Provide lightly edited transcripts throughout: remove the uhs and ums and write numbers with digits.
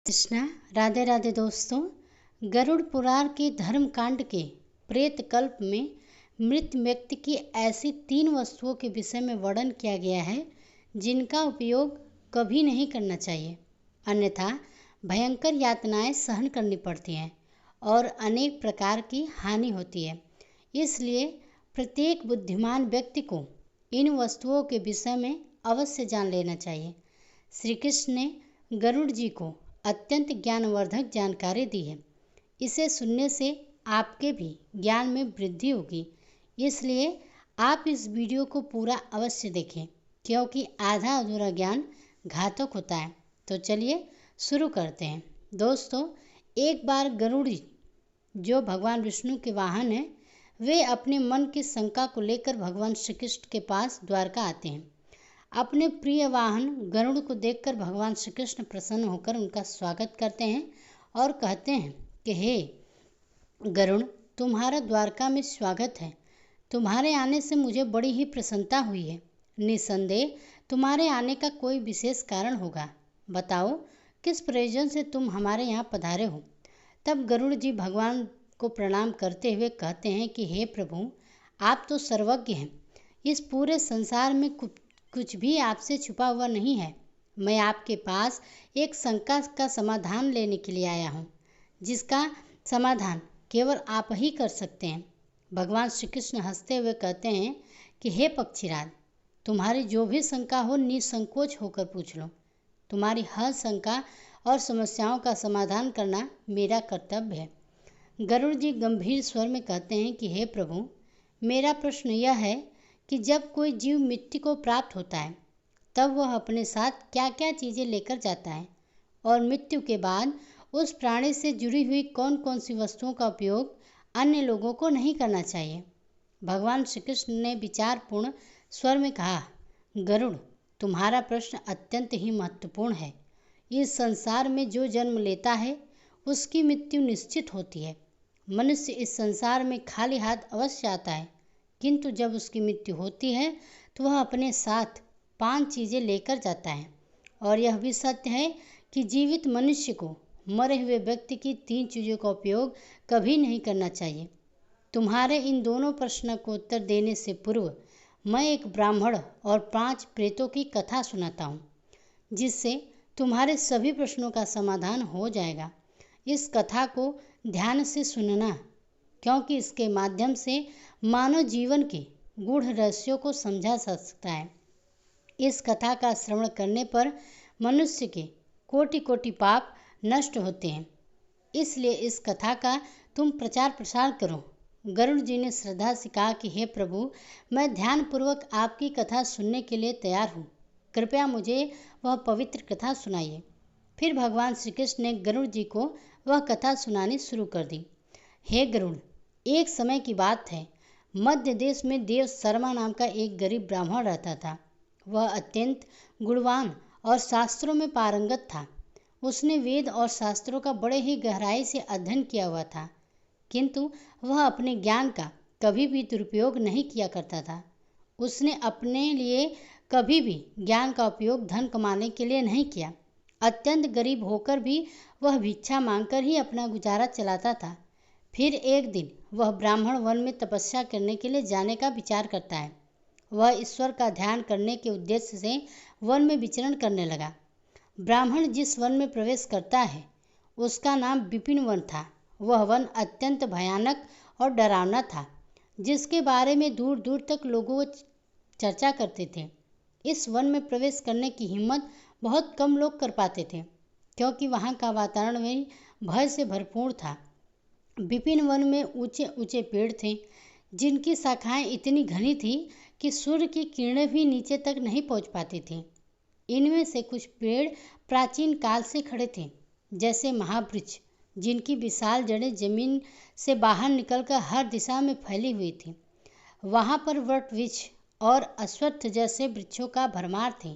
कृष्णा। राधे राधे दोस्तों। गरुड़ पुराण के धर्म कांड के प्रेत कल्प में मृत व्यक्ति की ऐसी 3 वस्तुओं के विषय में वर्णन किया गया है जिनका उपयोग कभी नहीं करना चाहिए, अन्यथा भयंकर यातनाएं सहन करनी पड़ती हैं और अनेक प्रकार की हानि होती है। इसलिए प्रत्येक बुद्धिमान व्यक्ति को इन वस्तुओं के विषय में अवश्य जान लेना चाहिए। श्री कृष्ण ने गरुड़ जी को अत्यंत ज्ञानवर्धक जानकारी दी है। इसे सुनने से आपके भी ज्ञान में वृद्धि होगी, इसलिए आप इस वीडियो को पूरा अवश्य देखें, क्योंकि आधा अधूरा ज्ञान घातक होता है। तो चलिए शुरू करते हैं। दोस्तों, एक बार गरुड़ जो भगवान विष्णु के वाहन हैं, वे अपने मन की शंका को लेकर भगवान श्री कृष्ण के पास द्वारका आते हैं। अपने प्रिय वाहन गरुड़ को देखकर भगवान श्री कृष्ण प्रसन्न होकर उनका स्वागत करते हैं और कहते हैं कि हे गरुड़, तुम्हारा द्वारका में स्वागत है। तुम्हारे आने से मुझे बड़ी ही प्रसन्नता हुई है। निसंदेह तुम्हारे आने का कोई विशेष कारण होगा। बताओ, किस प्रयोजन से तुम हमारे यहाँ पधारे हो। तब गरुड़ जी भगवान को प्रणाम करते हुए कहते हैं कि हे प्रभु, आप तो सर्वज्ञ हैं। इस पूरे संसार में कुछ भी आपसे छुपा हुआ नहीं है। मैं आपके पास एक शंका का समाधान लेने के लिए आया हूँ, जिसका समाधान केवल आप ही कर सकते हैं। भगवान श्री कृष्ण हंसते हुए कहते हैं कि हे पक्षीराज, तुम्हारी जो भी शंका हो निसंकोच होकर पूछ लो। तुम्हारी हर शंका और समस्याओं का समाधान करना मेरा कर्तव्य है। गरुड़ जी गंभीर स्वर में कहते हैं कि हे प्रभु, मेरा प्रश्न यह है कि जब कोई जीव मृत्यु को प्राप्त होता है, तब वह अपने साथ क्या क्या चीज़ें लेकर जाता है, और मृत्यु के बाद उस प्राणी से जुड़ी हुई कौन कौन सी वस्तुओं का उपयोग अन्य लोगों को नहीं करना चाहिए। भगवान श्री कृष्ण ने विचारपूर्ण स्वर में कहा, गरुड़, तुम्हारा प्रश्न अत्यंत ही महत्वपूर्ण है। इस संसार में जो जन्म लेता है उसकी मृत्यु निश्चित होती है। मनुष्य इस संसार में खाली हाथ अवश्य आता है, किंतु जब उसकी मृत्यु होती है तो वह अपने साथ 5 चीज़ें लेकर जाता है। और यह भी सत्य है कि जीवित मनुष्य को मरे हुए व्यक्ति की 3 चीज़ों का उपयोग कभी नहीं करना चाहिए। तुम्हारे इन दोनों प्रश्नों को उत्तर देने से पूर्व मैं एक ब्राह्मण और 5 प्रेतों की कथा सुनाता हूँ, जिससे तुम्हारे सभी प्रश्नों का समाधान हो जाएगा। इस कथा को ध्यान से सुनना, क्योंकि इसके माध्यम से मानव जीवन के गूढ़ रहस्यों को समझा जा सकता है। इस कथा का श्रवण करने पर मनुष्य के कोटि कोटि पाप नष्ट होते हैं, इसलिए इस कथा का तुम प्रचार प्रसार करो। गरुड़ जी ने श्रद्धा से कहा कि हे प्रभु, मैं ध्यानपूर्वक आपकी कथा सुनने के लिए तैयार हूँ। कृपया मुझे वह पवित्र कथा सुनाइए। फिर भगवान श्री कृष्ण ने गरुड़ जी को वह कथा सुनानी शुरू कर दी। हे गरुड़, एक समय की बात है, मध्य देश में देव शर्मा नाम का एक गरीब ब्राह्मण रहता था। वह अत्यंत गुणवान और शास्त्रों में पारंगत था। उसने वेद और शास्त्रों का बड़े ही गहराई से अध्ययन किया हुआ था, किंतु वह अपने ज्ञान का कभी भी दुरुपयोग नहीं किया करता था। उसने अपने लिए कभी भी ज्ञान का उपयोग धन कमाने के लिए नहीं किया। अत्यंत गरीब होकर भी वह भिक्षा मांगकर ही अपना गुजारा चलाता था। फिर एक दिन वह ब्राह्मण वन में तपस्या करने के लिए जाने का विचार करता है। वह ईश्वर का ध्यान करने के उद्देश्य से वन में विचरण करने लगा। ब्राह्मण जिस वन में प्रवेश करता है उसका नाम विपिन वन था। वह वन अत्यंत भयानक और डरावना था, जिसके बारे में दूर दूर तक लोगों चर्चा करते थे। इस वन में प्रवेश करने की हिम्मत बहुत कम लोग कर पाते थे, क्योंकि वहाँ का वातावरण भी भय से भरपूर था। विपिन वन में ऊंचे ऊंचे पेड़ थे, जिनकी शाखाएं इतनी घनी थी कि सूर्य की किरणें भी नीचे तक नहीं पहुंच पाती थीं। इनमें से कुछ पेड़ प्राचीन काल से खड़े थे, जैसे महावृक्ष, जिनकी विशाल जड़ें जमीन से बाहर निकलकर हर दिशा में फैली हुई थी। वहाँ पर वट वृक्ष और अश्वत्थ जैसे वृक्षों का भरमार थे,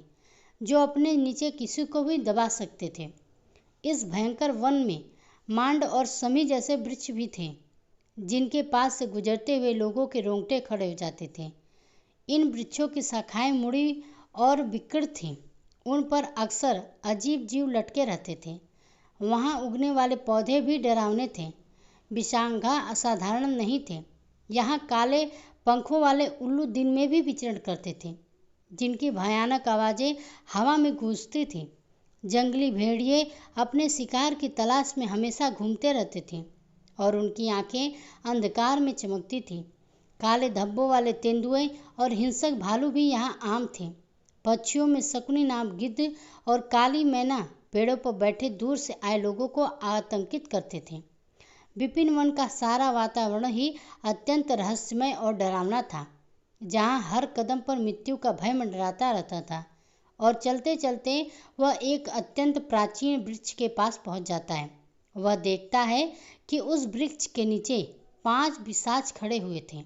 जो अपने नीचे किसी को भी दबा सकते थे। इस भयंकर वन में मांड और समी जैसे वृक्ष भी थे, जिनके पास से गुजरते हुए लोगों के रोंगटे खड़े हो जाते थे। इन वृक्षों की शाखाएं मुड़ी और विकृत थीं। उन पर अक्सर अजीब जीव लटके रहते थे। वहाँ उगने वाले पौधे भी डरावने थे। बिशांगा असाधारण नहीं थे। यहाँ काले पंखों वाले उल्लू दिन में भी विचरण करते थे, जिनकी भयानक आवाज़ें हवा में गूंजती थी। जंगली भेड़िए अपने शिकार की तलाश में हमेशा घूमते रहते थे और उनकी आंखें अंधकार में चमकती थीं। काले धब्बों वाले तेंदुए और हिंसक भालू भी यहाँ आम थे। पक्षियों में शकुनी नाम गिद्ध और काली मैना पेड़ों पर बैठे दूर से आए लोगों को आतंकित करते थे। विपिन वन का सारा वातावरण ही अत्यंत रहस्यमय और डरावना था, जहाँ हर कदम पर मृत्यु का भय मंडराता रहता था। और चलते चलते वह एक अत्यंत प्राचीन वृक्ष के पास पहुँच जाता है। वह देखता है कि उस वृक्ष के नीचे 5 पिशाच खड़े हुए थे।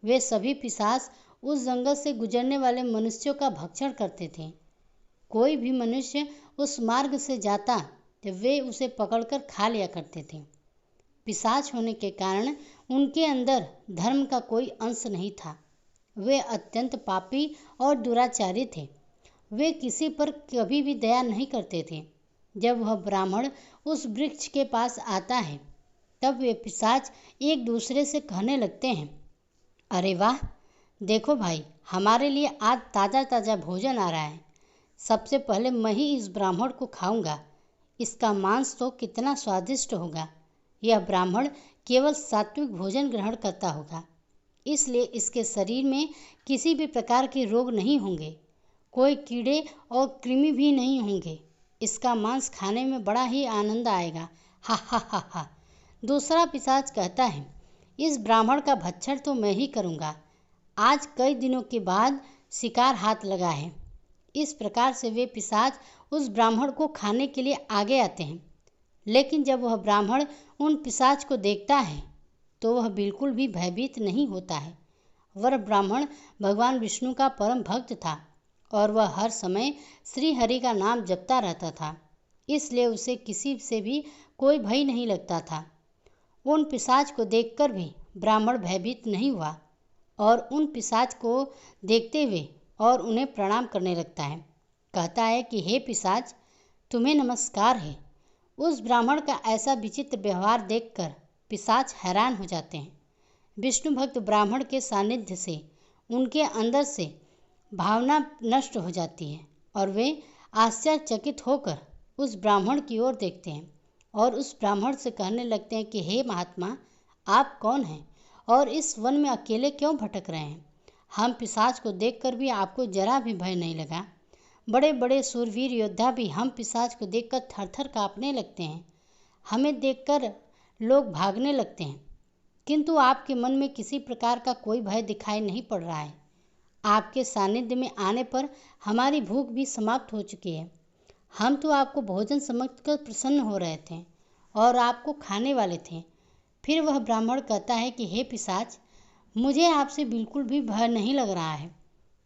वे सभी पिशाच उस जंगल से गुजरने वाले मनुष्यों का भक्षण करते थे। कोई भी मनुष्य उस मार्ग से जाता तो वे उसे पकड़कर खा लिया करते थे। पिशाच होने के कारण उनके अंदर धर्म का कोई अंश नहीं था। वे अत्यंत पापी और दुराचारी थे। वे किसी पर कभी भी दया नहीं करते थे। जब वह ब्राह्मण उस वृक्ष के पास आता है, तब वे पिशाच एक दूसरे से कहने लगते हैं, अरे वाह, देखो भाई, हमारे लिए आज ताज़ा ताज़ा भोजन आ रहा है। सबसे पहले मैं ही इस ब्राह्मण को खाऊंगा। इसका मांस तो कितना स्वादिष्ट होगा। यह ब्राह्मण केवल सात्विक भोजन ग्रहण करता होगा, इसलिए इसके शरीर में किसी भी प्रकार के रोग नहीं होंगे, कोई कीड़े और कृमि भी नहीं होंगे। इसका मांस खाने में बड़ा ही आनंद आएगा। हा हा हा हा। दूसरा पिशाच कहता है, इस ब्राह्मण का भक्षण तो मैं ही करूँगा। आज कई दिनों के बाद शिकार हाथ लगा है। इस प्रकार से वे पिशाच उस ब्राह्मण को खाने के लिए आगे आते हैं। लेकिन जब वह ब्राह्मण उन पिशाच को देखता है तो वह बिल्कुल भी भयभीत नहीं होता है। वह ब्राह्मण भगवान विष्णु का परम भक्त था और वह हर समय श्री हरि का नाम जपता रहता था, इसलिए उसे किसी से भी कोई भय नहीं लगता था। उन पिशाच को देखकर भी ब्राह्मण भयभीत नहीं हुआ और उन पिशाच को देखते हुए और उन्हें प्रणाम करने लगता है। कहता है कि हे पिशाच, तुम्हें नमस्कार है। उस ब्राह्मण का ऐसा विचित्र व्यवहार देखकर पिशाच हैरान हो जाते हैं। विष्णु भक्त ब्राह्मण के सानिध्य से उनके अंदर से भावना नष्ट हो जाती है और वे आश्चर्यचकित होकर उस ब्राह्मण की ओर देखते हैं और उस ब्राह्मण से कहने लगते हैं कि हे महात्मा, आप कौन हैं और इस वन में अकेले क्यों भटक रहे हैं? हम पिशाच को देखकर भी आपको जरा भी भय नहीं लगा। बड़े बड़े सूरवीर योद्धा भी हम पिशाच को देखकर थरथर कांपने लगते हैं। हमें देखकर लोग भागने लगते हैं, किंतु आपके मन में किसी प्रकार का कोई भय दिखाई नहीं पड़ रहा है। आपके सानिध्य में आने पर हमारी भूख भी समाप्त हो चुकी है। हम तो आपको भोजन समझकर प्रसन्न हो रहे थे और आपको खाने वाले थे। फिर वह ब्राह्मण कहता है कि हे पिशाच, मुझे आपसे बिल्कुल भी भय नहीं लग रहा है,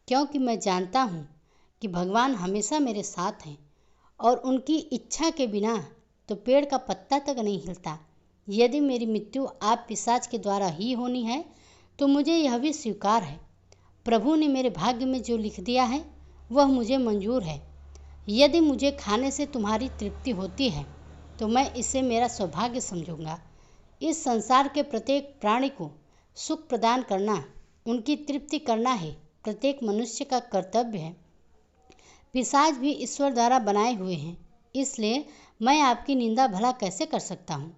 क्योंकि मैं जानता हूँ कि भगवान हमेशा मेरे साथ हैं और उनकी इच्छा के बिना तो पेड़ का पत्ता तक नहीं हिलता। यदि मेरी मृत्यु आप पिशाच के द्वारा ही होनी है तो मुझे यह भी स्वीकार है। प्रभु ने मेरे भाग्य में जो लिख दिया है वह मुझे मंजूर है। यदि मुझे खाने से तुम्हारी तृप्ति होती है तो मैं इसे मेरा सौभाग्य समझूंगा। इस संसार के प्रत्येक प्राणी को सुख प्रदान करना, उनकी तृप्ति करना ही प्रत्येक मनुष्य का कर्तव्य है। पिशाच भी ईश्वर द्वारा बनाए हुए हैं, इसलिए मैं आपकी निंदा भला कैसे कर सकता हूँ।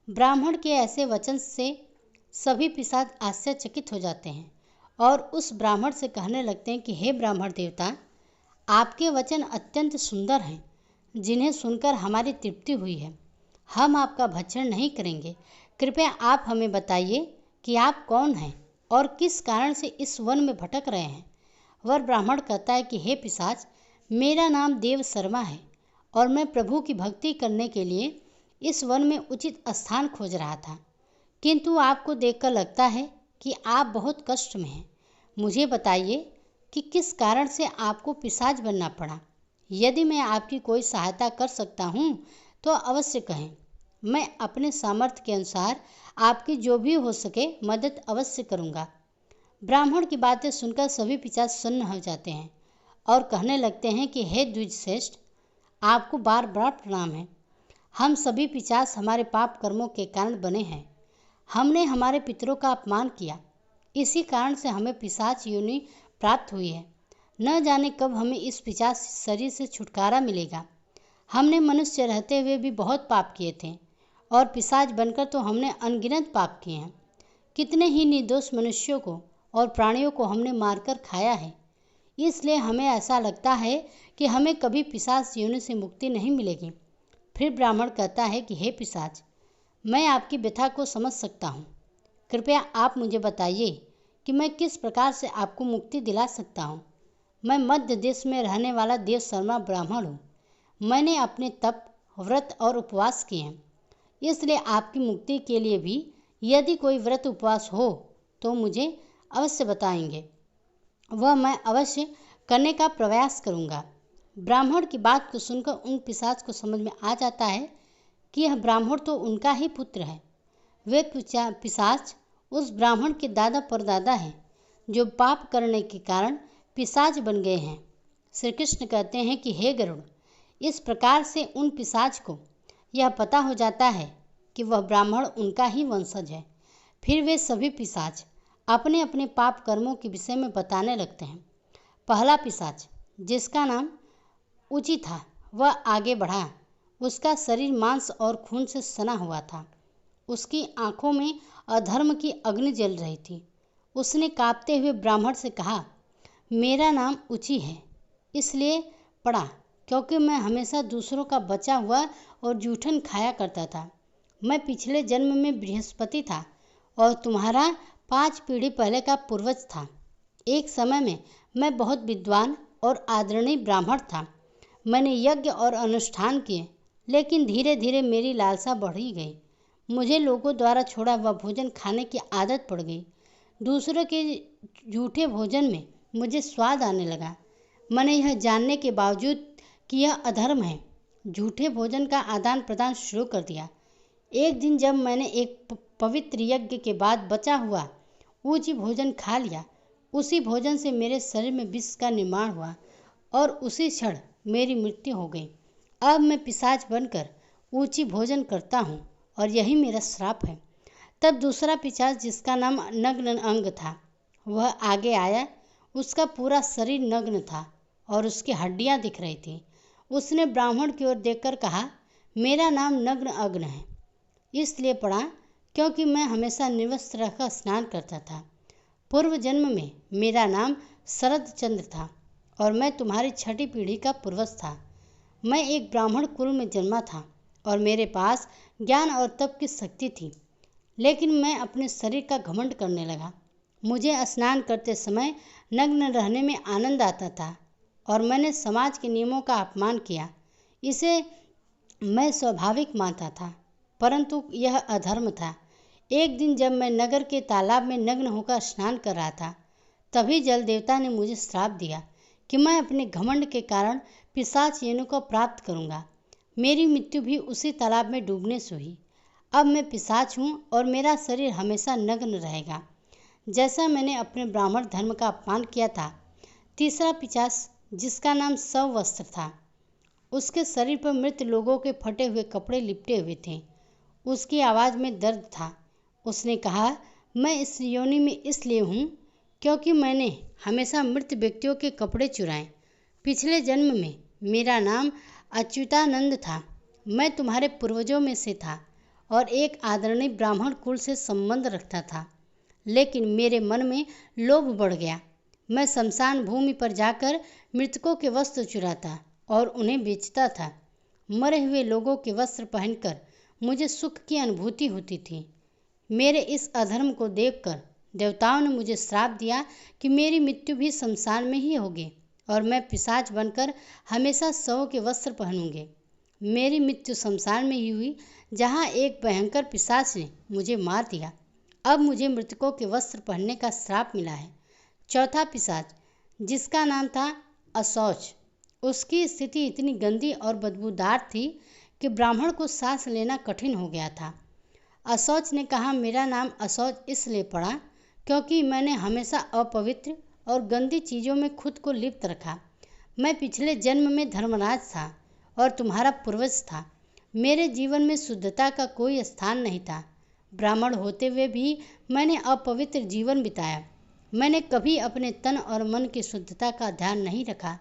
ब्राह्मण के ऐसे वचन से सभी पिशाच आश्चर्यचकित हो जाते हैं और उस ब्राह्मण से कहने लगते हैं कि हे ब्राह्मण देवता, आपके वचन अत्यंत सुंदर हैं, जिन्हें सुनकर हमारी तृप्ति हुई है। हम आपका भक्षण नहीं करेंगे। कृपया आप हमें बताइए कि आप कौन हैं और किस कारण से इस वन में भटक रहे हैं। वह ब्राह्मण कहता है कि हे पिशाच, मेरा नाम देव शर्मा है और मैं प्रभु की भक्ति करने के लिए इस वन में उचित स्थान खोज रहा था, किंतु आपको देखकर लगता है कि आप बहुत कष्ट में हैं। मुझे बताइए कि किस कारण से आपको पिशाच बनना पड़ा। यदि मैं आपकी कोई सहायता कर सकता हूँ तो अवश्य कहें। मैं अपने सामर्थ्य के अनुसार आपकी जो भी हो सके मदद अवश्य करूँगा। ब्राह्मण की बातें सुनकर सभी पिशाच सन्न हो जाते हैं और कहने लगते हैं कि हे द्विज श्रेष्ठ, आपको बार बार प्रणाम है। हम सभी पिशाच हमारे पाप कर्मों के कारण बने हैं। हमने हमारे पितरों का अपमान किया, इसी कारण से हमें पिशाच योनि प्राप्त हुई है। न जाने कब हमें इस पिशाच शरीर से छुटकारा मिलेगा। हमने मनुष्य रहते हुए भी बहुत पाप किए थे, और पिशाच बनकर तो हमने अनगिनत पाप किए हैं। कितने ही निर्दोष मनुष्यों को और प्राणियों को हमने मारकर खाया है। इसलिए हमें ऐसा लगता है कि हमें कभी पिशाच योनि से मुक्ति नहीं मिलेगी। फिर ब्राह्मण कहता है कि हे पिशाच, मैं आपकी व्यथा को समझ सकता हूँ। कृपया आप मुझे बताइए कि मैं किस प्रकार से आपको मुक्ति दिला सकता हूँ। मैं मध्य देश में रहने वाला देव शर्मा ब्राह्मण हूँ। मैंने अपने तप, व्रत और उपवास किए हैं, इसलिए आपकी मुक्ति के लिए भी यदि कोई व्रत उपवास हो तो मुझे अवश्य बताएंगे, वह मैं अवश्य करने का प्रयास करूँगा। ब्राह्मण की बात को सुनकर उन पिशाच को समझ में आ जाता है कि यह ब्राह्मण तो उनका ही पुत्र है। वे पिशाच उस ब्राह्मण के दादा परदादा हैं, जो पाप करने के कारण पिशाच बन गए हैं। श्री कृष्ण कहते हैं कि हे गरुड़, इस प्रकार से उन पिशाच को यह पता हो जाता है कि वह ब्राह्मण उनका ही वंशज है। फिर वे सभी पिशाच अपने अपने पाप कर्मों के विषय में बताने लगते हैं। पहला पिशाच, जिसका नाम ऊची था, वह आगे बढ़ा। उसका शरीर मांस और खून से सना हुआ था। उसकी आंखों में अधर्म की अग्नि जल रही थी। उसने कांपते हुए ब्राह्मण से कहा, मेरा नाम ऊची है, इसलिए पड़ा क्योंकि मैं हमेशा दूसरों का बचा हुआ और जूठन खाया करता था। मैं पिछले जन्म में बृहस्पति था और तुम्हारा 5 पीढ़ी पहले का पूर्वज था। एक समय में मैं बहुत विद्वान और आदरणीय ब्राह्मण था। मैंने यज्ञ और अनुष्ठान किए, लेकिन धीरे धीरे मेरी लालसा बढ़ी गई। मुझे लोगों द्वारा छोड़ा हुआ भोजन खाने की आदत पड़ गई। दूसरों के झूठे भोजन में मुझे स्वाद आने लगा। मैंने यह जानने के बावजूद कि यह अधर्म है, झूठे भोजन का आदान प्रदान शुरू कर दिया। एक दिन जब मैंने एक पवित्र यज्ञ के बाद बचा हुआ ऊंची भोजन खा लिया, उसी भोजन से मेरे शरीर में विष का निर्माण हुआ और उसी क्षण मेरी मृत्यु हो गई। अब मैं पिशाच बनकर ऊंची भोजन करता हूँ और यही मेरा श्राप है। तब दूसरा पिशाच, जिसका नाम नग्न अंग था, वह आगे आया। उसका पूरा शरीर नग्न था और उसकी हड्डियाँ दिख रही थी। उसने ब्राह्मण की ओर देखकर कहा, मेरा नाम नग्न अग्न है, इसलिए पड़ा क्योंकि मैं हमेशा निर्वस्त्र रहकर स्नान करता था। पूर्व जन्म में मेरा नाम शरद चंद्र था और मैं तुम्हारी 6ठी पीढ़ी का पूर्वज था। मैं एक ब्राह्मण कुल में जन्मा था और मेरे पास ज्ञान और तप की शक्ति थी, लेकिन मैं अपने शरीर का घमंड करने लगा। मुझे स्नान करते समय नग्न रहने में आनंद आता था और मैंने समाज के नियमों का अपमान किया। इसे मैं स्वाभाविक मानता था, परंतु यह अधर्म था। एक दिन जब मैं नगर के तालाब में नग्न होकर स्नान कर रहा था, तभी जल देवता ने मुझे श्राप दिया कि मैं अपने घमंड के कारण पिशाच योनि को प्राप्त करूंगा। मेरी मृत्यु भी उसी तालाब में डूबने से हुई। अब मैं पिशाच हूँ और मेरा शरीर हमेशा नग्न रहेगा, जैसा मैंने अपने ब्राह्मण धर्म का अपमान किया था। तीसरा पिशाच, जिसका नाम सवस्त्र था, उसके शरीर पर मृत लोगों के फटे हुए कपड़े लिपटे हुए थे। उसकी आवाज़ में दर्द था। उसने कहा, मैं इस योनि में इसलिए हूँ क्योंकि मैंने हमेशा मृत व्यक्तियों के कपड़े चुराए। पिछले जन्म में मेरा नाम अच्युतानंद था। मैं तुम्हारे पूर्वजों में से था और एक आदरणीय ब्राह्मण कुल से संबंध रखता था, लेकिन मेरे मन में लोभ बढ़ गया। मैं शमशान भूमि पर जाकर मृतकों के वस्त्र चुराता और उन्हें बेचता था। मरे हुए लोगों के वस्त्र पहनकर मुझे सुख की अनुभूति होती थी। मेरे इस अधर्म को देखकर देवताओं ने मुझे श्राप दिया कि मेरी मृत्यु भी शमशान में ही होगी और मैं पिशाच बनकर हमेशा शवों के वस्त्र पहनूंगे। मेरी मृत्यु शमशान में ही हुई, जहाँ एक भयंकर पिशाच ने मुझे मार दिया। अब मुझे मृतकों के वस्त्र पहनने का श्राप मिला है। चौथा पिशाच, जिसका नाम था अशौच, उसकी स्थिति इतनी गंदी और बदबूदार थी कि ब्राह्मण को सांस लेना कठिन हो गया था। अशौच ने कहा, मेरा नाम अशौच इसलिए पड़ा क्योंकि मैंने हमेशा अपवित्र और गंदी चीज़ों में खुद को लिप्त रखा। मैं पिछले जन्म में धर्मराज था और तुम्हारा पूर्वज था। मेरे जीवन में शुद्धता का कोई स्थान नहीं था। ब्राह्मण होते हुए भी मैंने अपवित्र जीवन बिताया। मैंने कभी अपने तन और मन की शुद्धता का ध्यान नहीं रखा।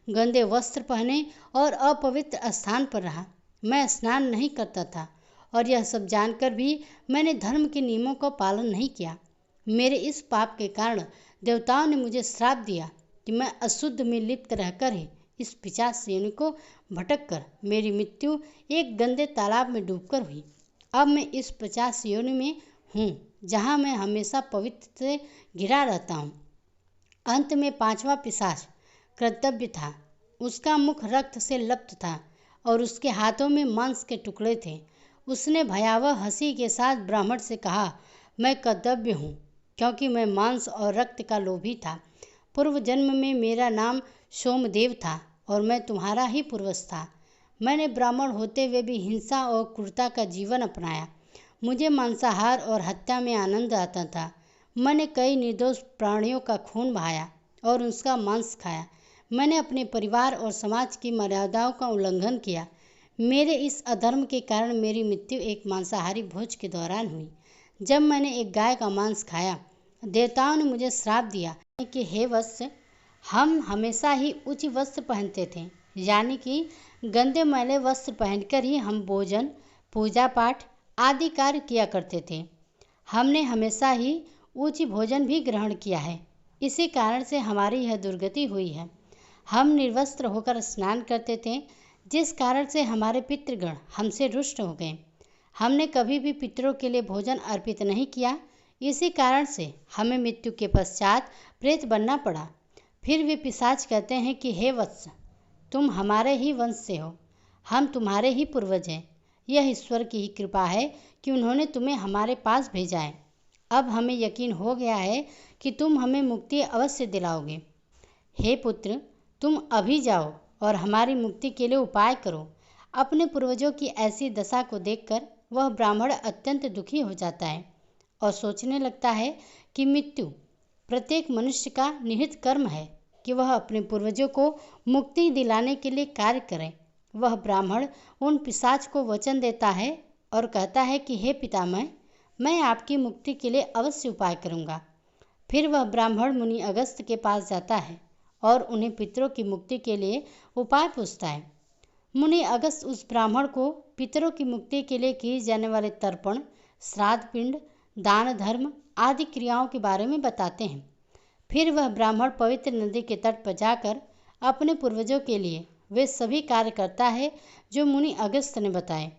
गंदे वस्त्र पहने और अपवित्र स्थान पर रहा। मैं स्नान नहीं करता था और यह सब जानकर भी मैंने धर्म के नियमों का पालन नहीं किया। मेरे इस पाप के कारण देवताओं ने मुझे श्राप दिया कि मैं अशुद्ध में लिप्त रहकर ही इस पिशाच योनि को भटक कर मेरी मृत्यु एक गंदे तालाब में डूबकर हुई। अब मैं इस पिशाच योनि में हूँ जहाँ मैं हमेशा पवित्र से घिरा रहता हूँ। अंत में पांचवा पिशाच कर्तव्य था। उसका मुख रक्त से लप्त था और उसके हाथों में मांस के टुकड़े थे। उसने भयावह हंसी के साथ ब्राह्मण से कहा, मैं कर्तव्य हूँ क्योंकि मैं मांस और रक्त का लोभी था। पूर्व जन्म में मेरा नाम सोमदेव था और मैं तुम्हारा ही पूर्वज था। मैंने ब्राह्मण होते हुए भी हिंसा और क्रूरता का जीवन अपनाया। मुझे मांसाहार और हत्या में आनंद आता था। मैंने कई निर्दोष प्राणियों का खून बहाया और उसका मांस खाया। मैंने अपने परिवार और समाज की मर्यादाओं का उल्लंघन किया। मेरे इस अधर्म के कारण मेरी मृत्यु एक मांसाहारी भोज के दौरान हुई। जब मैंने एक गाय का मांस खाया, देवताओं ने मुझे श्राप दिया कि हे वत्स, हम हमेशा ही उच्च वस्त्र पहनते थे, यानी कि गंदे मैले वस्त्र पहनकर ही हम भोजन, पूजा पाठ आदि कार्य किया करते थे। हमने हमेशा ही उच्च भोजन भी ग्रहण किया है। इसी कारण से हमारी यह दुर्गति हुई है। हम निर्वस्त्र होकर स्नान करते थे, जिस कारण से हमारे पितृगण हमसे रुष्ट हो गए। हमने कभी भी पितरों के लिए भोजन अर्पित नहीं किया। इसी कारण से हमें मृत्यु के पश्चात प्रेत बनना पड़ा। फिर वे पिशाच कहते हैं कि हे वत्स, तुम हमारे ही वंश से हो, हम तुम्हारे ही पूर्वज हैं। यह ईश्वर की ही कृपा है कि उन्होंने तुम्हें हमारे पास भेजा है। अब हमें यकीन हो गया है कि तुम हमें मुक्ति अवश्य दिलाओगे। हे पुत्र, तुम अभी जाओ और हमारी मुक्ति के लिए उपाय करो। अपने पूर्वजों की ऐसी दशा को देखकर वह ब्राह्मण अत्यंत दुखी हो जाता है और सोचने लगता है कि मृत्यु प्रत्येक मनुष्य का निहित कर्म है कि वह अपने पूर्वजों को मुक्ति दिलाने के लिए कार्य करे। वह ब्राह्मण उन पिशाच को वचन देता है और कहता है कि हे पितामह, मैं आपकी मुक्ति के लिए अवश्य उपाय करूँगा। फिर वह ब्राह्मण मुनि अगस्त के पास जाता है और उन्हें पितरों की मुक्ति के लिए उपाय पूछता है। मुनि अगस्त उस ब्राह्मण को पितरों की मुक्ति के लिए किए जाने वाले तर्पण, श्राद्ध पिंड, दान धर्म आदि क्रियाओं के बारे में बताते हैं। फिर वह ब्राह्मण पवित्र नदी के तट पर जाकर अपने पूर्वजों के लिए वे सभी कार्य करता है जो मुनि अगस्त ने बताए।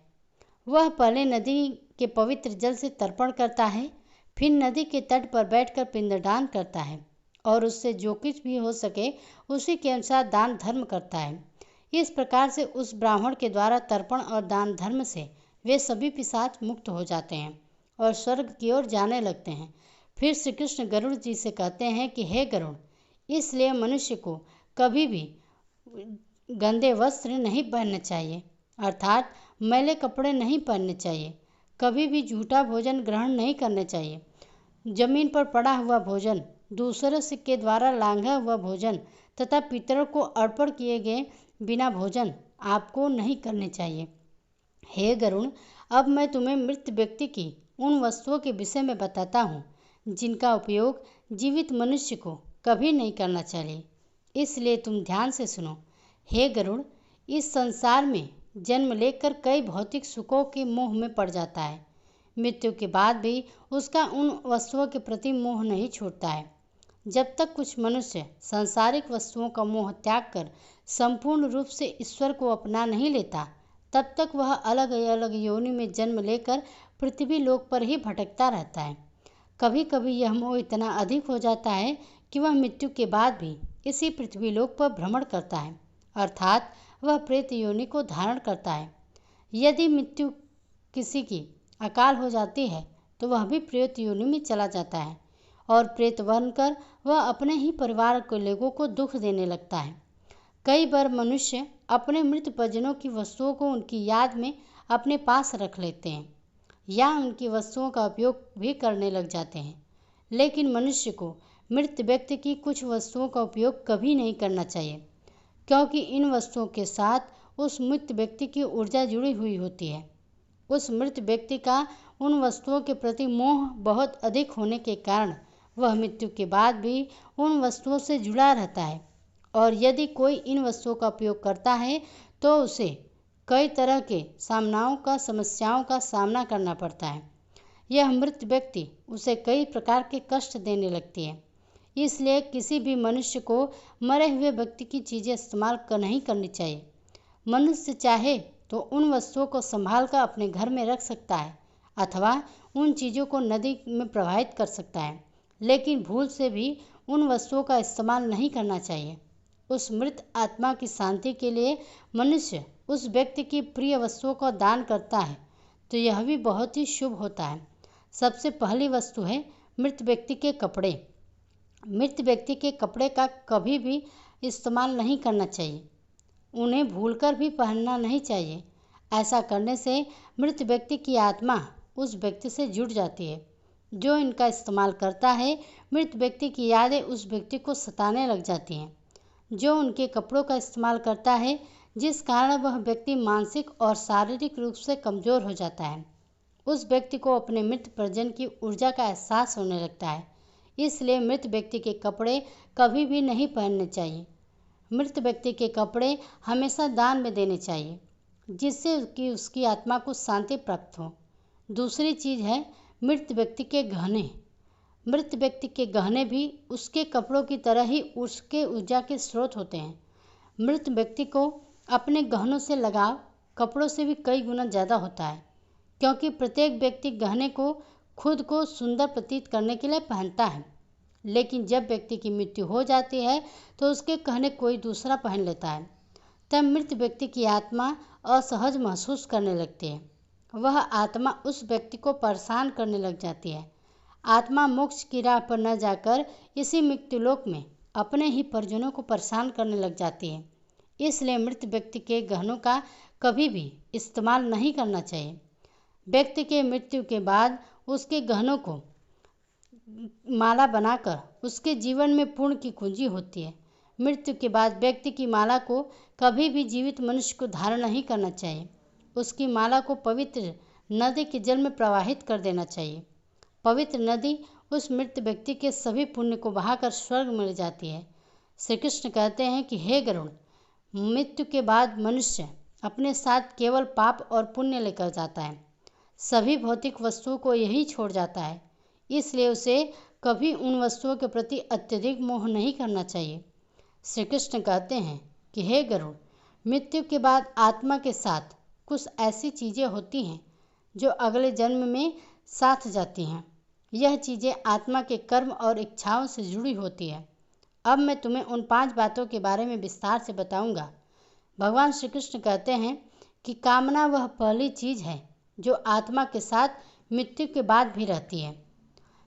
वह पहले नदी के पवित्र जल से तर्पण करता है, फिर नदी के तट पर बैठकर पिंडदान करता है और उससे जो कुछ भी हो सके उसी के अनुसार दान धर्म करता है। इस प्रकार से उस ब्राह्मण के द्वारा तर्पण और दान धर्म से वे सभी पिशाच मुक्त हो जाते हैं और स्वर्ग की ओर जाने लगते हैं। फिर श्री कृष्ण गरुड़ जी से कहते हैं कि हे गरुड़, इसलिए मनुष्य को कभी भी गंदे वस्त्र नहीं पहनने चाहिए, अर्थात मैले कपड़े नहीं पहनने चाहिए। कभी भी झूठा भोजन ग्रहण नहीं करने चाहिए। जमीन पर पड़ा हुआ भोजन, दूसरों के द्वारा लांघा हुआ भोजन तथा पितरों को अर्पण किए गए बिना भोजन आपको नहीं करने चाहिए। हे गरुड़, अब मैं तुम्हें मृत व्यक्ति की उन वस्तुओं के विषय में बताता हूँ जिनका उपयोग जीवित मनुष्य को कभी नहीं करना चाहिए, इसलिए तुम ध्यान से सुनो। हे गरुड़, इस संसार में जन्म लेकर कई भौतिक सुखों के मोह में पड़ जाता है। मृत्यु के बाद भी उसका उन वस्तुओं के प्रति मोह नहीं छूटता है। जब तक कुछ मनुष्य सांसारिक वस्तुओं का मोह त्याग कर संपूर्ण रूप से ईश्वर को अपना नहीं लेता, तब तक वह अलग अलग योनि में जन्म लेकर पृथ्वी लोक पर ही भटकता रहता है। कभी कभी यह मोह इतना अधिक हो जाता है कि वह मृत्यु के बाद भी इसी पृथ्वी लोक पर भ्रमण करता है, अर्थात वह प्रेत योनि को धारण करता है। यदि मृत्यु किसी की अकाल हो जाती है तो वह भी प्रेत योनि में चला जाता है और प्रेत बनकर वह अपने ही परिवार के लोगों को दुख देने लगता है। कई बार मनुष्य अपने मृत परिजनों की वस्तुओं को उनकी याद में अपने पास रख लेते हैं या उनकी वस्तुओं का उपयोग भी करने लग जाते हैं, लेकिन मनुष्य को मृत व्यक्ति की कुछ वस्तुओं का उपयोग कभी नहीं करना चाहिए, क्योंकि इन वस्तुओं के साथ उस मृत व्यक्ति की ऊर्जा जुड़ी हुई होती है। उस मृत व्यक्ति का उन वस्तुओं के प्रति मोह बहुत अधिक होने के कारण वह मृत्यु के बाद भी उन वस्तुओं से जुड़ा रहता है, और यदि कोई इन वस्तुओं का उपयोग करता है तो उसे कई तरह के समस्याओं का सामना करना पड़ता है। यह मृत व्यक्ति उसे कई प्रकार के कष्ट देने लगती है। इसलिए किसी भी मनुष्य को मरे हुए व्यक्ति की चीज़ें इस्तेमाल नहीं करनी चाहिए। मनुष्य चाहे तो उन वस्तुओं को संभाल कर अपने घर में रख सकता है अथवा उन चीज़ों को नदी में प्रवाहित कर सकता है, लेकिन भूल से भी उन वस्तुओं का इस्तेमाल नहीं करना चाहिए। उस मृत आत्मा की शांति के लिए मनुष्य उस व्यक्ति की प्रिय वस्तुओं को दान करता है तो यह भी बहुत ही शुभ होता है। सबसे पहली वस्तु है मृत व्यक्ति के कपड़े। मृत व्यक्ति के कपड़े का कभी भी इस्तेमाल नहीं करना चाहिए। उन्हें भूलकर भी पहनना नहीं चाहिए। ऐसा करने से मृत व्यक्ति की आत्मा उस व्यक्ति से जुड़ जाती है। जो इनका इस्तेमाल करता है, मृत व्यक्ति की यादें उस व्यक्ति को सताने लग जाती हैं। जो उनके कपड़ों का इस्तेमाल करता है, जिस कारण वह व्यक्ति मानसिक और शारीरिक रूप से कमज़ोर हो जाता है, उस व्यक्ति को अपने मृत परिजन की ऊर्जा का एहसास होने लगता है। इसलिए मृत व्यक्ति के कपड़े कभी भी नहीं पहनने चाहिए। मृत व्यक्ति के कपड़े हमेशा दान में देने चाहिए, जिससे कि उसकी आत्मा को शांति प्राप्त हो। दूसरी चीज़ है मृत व्यक्ति के गहने। मृत व्यक्ति के गहने भी उसके कपड़ों की तरह ही उसके ऊर्जा के स्रोत होते हैं। मृत व्यक्ति को अपने गहनों से लगाव कपड़ों से भी कई गुना ज़्यादा होता है, क्योंकि प्रत्येक व्यक्ति गहने को खुद को सुंदर प्रतीत करने के लिए पहनता है, लेकिन जब व्यक्ति की मृत्यु हो जाती है तो उसके गहने कोई दूसरा पहन लेता है। तब मृत व्यक्ति की आत्मा असहज महसूस करने लगती है। वह आत्मा उस व्यक्ति को परेशान करने लग जाती है। आत्मा मोक्ष की राह पर न जाकर इसी मृत्युलोक में अपने ही परिजनों को परेशान करने लग जाती है। इसलिए मृत व्यक्ति के गहनों का कभी भी इस्तेमाल नहीं करना चाहिए। व्यक्ति के मृत्यु के बाद उसके गहनों को माला बनाकर उसके जीवन में पुण्य की कुंजी होती है। मृत्यु के बाद व्यक्ति की माला को कभी भी जीवित मनुष्य को धारण नहीं करना चाहिए। उसकी माला को पवित्र नदी के जल में प्रवाहित कर देना चाहिए। पवित्र नदी उस मृत व्यक्ति के सभी पुण्य को बहाकर स्वर्ग में ले जाती है। श्री कृष्ण कहते हैं कि हे गरुड़, मृत्यु के बाद मनुष्य अपने साथ केवल पाप और पुण्य लेकर जाता है। सभी भौतिक वस्तुओं को यही छोड़ जाता है। इसलिए उसे कभी उन वस्तुओं के प्रति अत्यधिक मोह नहीं करना चाहिए। श्री कृष्ण कहते हैं कि हे गरुड़, मृत्यु के बाद आत्मा के साथ कुछ ऐसी चीज़ें होती हैं जो अगले जन्म में साथ जाती हैं। यह चीज़ें आत्मा के कर्म और इच्छाओं से जुड़ी होती है। अब मैं तुम्हें उन 5 बातों के बारे में विस्तार से बताऊंगा। भगवान श्री कृष्ण कहते हैं कि कामना वह पहली चीज़ है जो आत्मा के साथ मृत्यु के बाद भी रहती है।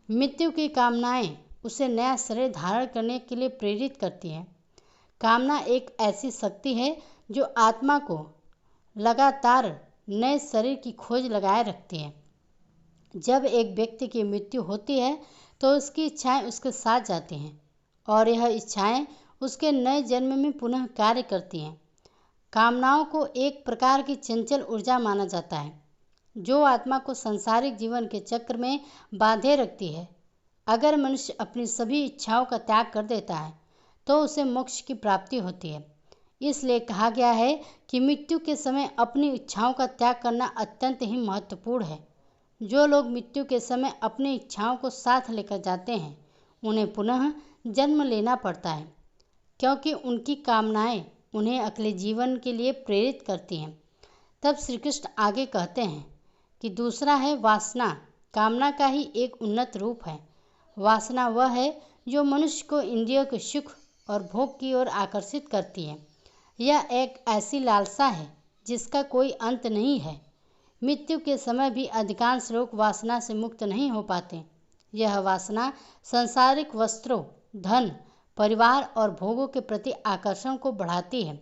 मृत्यु की कामनाएं उसे नया शरीर धारण करने के लिए प्रेरित करती हैं। कामना एक ऐसी शक्ति है जो आत्मा को लगातार नए शरीर की खोज लगाए रखती है। जब एक व्यक्ति की मृत्यु होती है तो उसकी इच्छाएं उसके साथ जाती हैं और यह इच्छाएं उसके नए जन्म में पुनः कार्य करती हैं। कामनाओं को एक प्रकार की चंचल ऊर्जा माना जाता है जो आत्मा को सांसारिक जीवन के चक्र में बांधे रखती है। अगर मनुष्य अपनी सभी इच्छाओं का त्याग कर देता है तो उसे मोक्ष की प्राप्ति होती है। इसलिए कहा गया है कि मृत्यु के समय अपनी इच्छाओं का त्याग करना अत्यंत ही महत्वपूर्ण है। जो लोग मृत्यु के समय अपनी इच्छाओं को साथ लेकर जाते हैं उन्हें पुनः जन्म लेना पड़ता है, क्योंकि उनकी कामनाएं उन्हें अगले जीवन के लिए प्रेरित करती हैं। तब श्री कृष्ण आगे कहते हैं कि दूसरा है वासना। कामना का ही एक उन्नत रूप है। वासना वह है जो मनुष्य को इंद्रियों के सुख और भोग की ओर आकर्षित करती है। यह एक ऐसी लालसा है जिसका कोई अंत नहीं है। मृत्यु के समय भी अधिकांश लोग वासना से मुक्त नहीं हो पाते। यह वासना सांसारिक वस्त्रों, धन, परिवार और भोगों के प्रति आकर्षण को बढ़ाती है।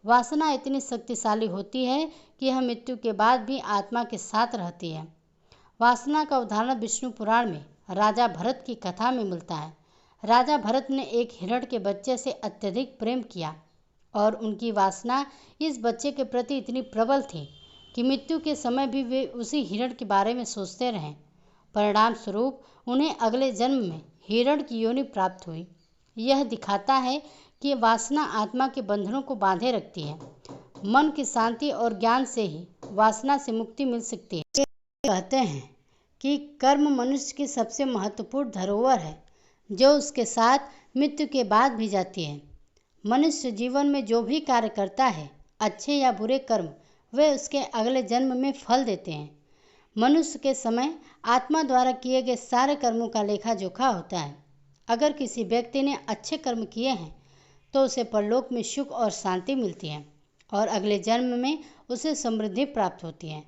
वासना इतनी शक्तिशाली होती है कि यह मृत्यु के बाद भी आत्मा के साथ रहती है। वासना का उदाहरण विष्णु पुराण में राजा भरत की कथा में मिलता है। राजा भरत ने एक हिरण के बच्चे से अत्यधिक प्रेम किया और उनकी वासना इस बच्चे के प्रति इतनी प्रबल थी कि मृत्यु के समय भी वे उसी हिरण के बारे में सोचते रहे। परिणाम स्वरूप उन्हें अगले जन्म में हिरण की योनि प्राप्त हुई। यह दिखाता है कि वासना आत्मा के बंधनों को बांधे रखती है। मन की शांति और ज्ञान से ही वासना से मुक्ति मिल सकती है। कहते हैं कि कर्म मनुष्य की सबसे महत्वपूर्ण धरोहर है, जो उसके साथ मृत्यु के बाद भी जाती है। मनुष्य जीवन में जो भी कार्य करता है, अच्छे या बुरे कर्म, वे उसके अगले जन्म में फल देते हैं। मनुष्य के समय आत्मा द्वारा किए गए सारे कर्मों का लेखा जोखा होता है। अगर किसी व्यक्ति ने अच्छे कर्म किए हैं तो उसे परलोक में सुख और शांति मिलती है और अगले जन्म में उसे समृद्धि प्राप्त होती है।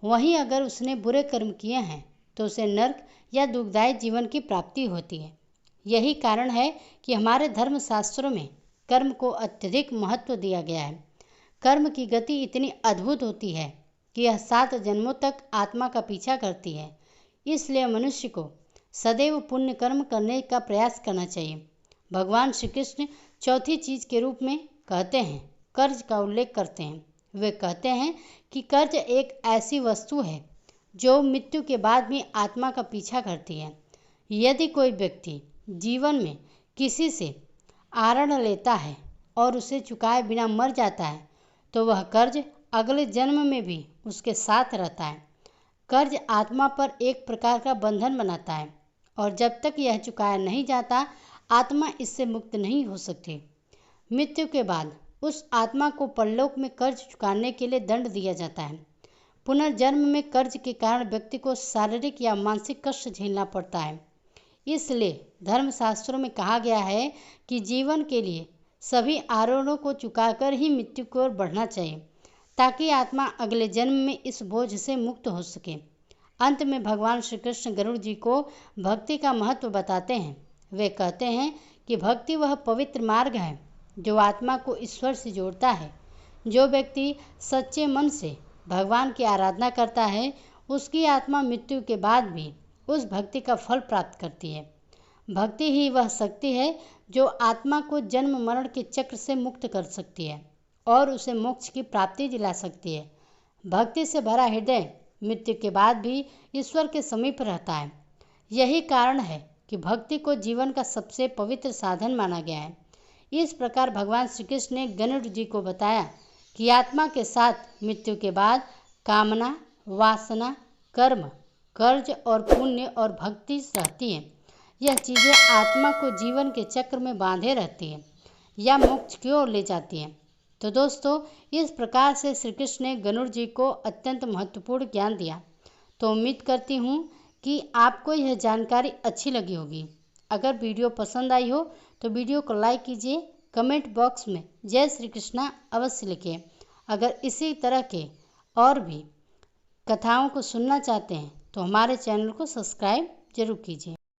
वहीं अगर उसने बुरे कर्म किए हैं तो उसे नरक या दुखदायी जीवन की प्राप्ति होती है। यही कारण है कि हमारे धर्म शास्त्रों में कर्म को अत्यधिक महत्व दिया गया है। कर्म की गति इतनी अद्भुत होती है कि यह 7 जन्मों तक आत्मा का पीछा करती है। इसलिए मनुष्य को सदैव पुण्य कर्म करने का प्रयास करना चाहिए। भगवान श्री कृष्ण चौथी चीज के रूप में कहते हैं, कर्ज का उल्लेख करते हैं। वे कहते हैं कि कर्ज एक ऐसी वस्तु है जो मृत्यु के बाद भी आत्मा का पीछा करती है। यदि कोई व्यक्ति जीवन में किसी से आरण लेता है और उसे चुकाए बिना मर जाता है तो वह कर्ज अगले जन्म में भी उसके साथ रहता है। कर्ज आत्मा पर एक प्रकार का बंधन बनाता है और जब तक यह चुकाया नहीं जाता, आत्मा इससे मुक्त नहीं हो सकती। मृत्यु के बाद उस आत्मा को परलोक में कर्ज चुकाने के लिए दंड दिया जाता है। पुनर्जन्म में कर्ज के कारण व्यक्ति को शारीरिक या मानसिक कष्ट झेलना पड़ता है। इसलिए धर्मशास्त्रों में कहा गया है कि जीवन के लिए सभी आरोपों को चुकाकर ही मृत्यु की ओर बढ़ना चाहिए, ताकि आत्मा अगले जन्म में इस बोझ से मुक्त हो सके। अंत में भगवान श्री कृष्ण गरुड़ जी को भक्ति का महत्व बताते हैं। वे कहते हैं कि भक्ति वह पवित्र मार्ग है जो आत्मा को ईश्वर से जोड़ता है। जो व्यक्ति सच्चे मन से भगवान की आराधना करता है, उसकी आत्मा मृत्यु के बाद भी उस भक्ति का फल प्राप्त करती है। भक्ति ही वह शक्ति है जो आत्मा को जन्म मरण के चक्र से मुक्त कर सकती है और उसे मोक्ष की प्राप्ति दिला सकती है। भक्ति से भरा हृदय मृत्यु के बाद भी ईश्वर के समीप रहता है। यही कारण है कि भक्ति को जीवन का सबसे पवित्र साधन माना गया है। इस प्रकार भगवान श्री कृष्ण ने गरुड़ जी को बताया कि आत्मा के साथ मृत्यु के बाद कामना, वासना, कर्म, कर्ज और पुण्य और भक्ति रहती है। यह चीज़ें आत्मा को जीवन के चक्र में बांधे रहती है या मोक्ष की ओर ले जाती है। तो दोस्तों, इस प्रकार से श्री कृष्ण ने गरुड़ जी को अत्यंत महत्वपूर्ण ज्ञान दिया। तो उम्मीद करती हूँ कि आपको यह जानकारी अच्छी लगी होगी। अगर वीडियो पसंद आई हो तो वीडियो को लाइक कीजिए। कमेंट बॉक्स में जय श्री कृष्णा अवश्य लिखिए। अगर इसी तरह के और भी कथाओं को सुनना चाहते हैं तो हमारे चैनल को सब्सक्राइब जरूर कीजिए।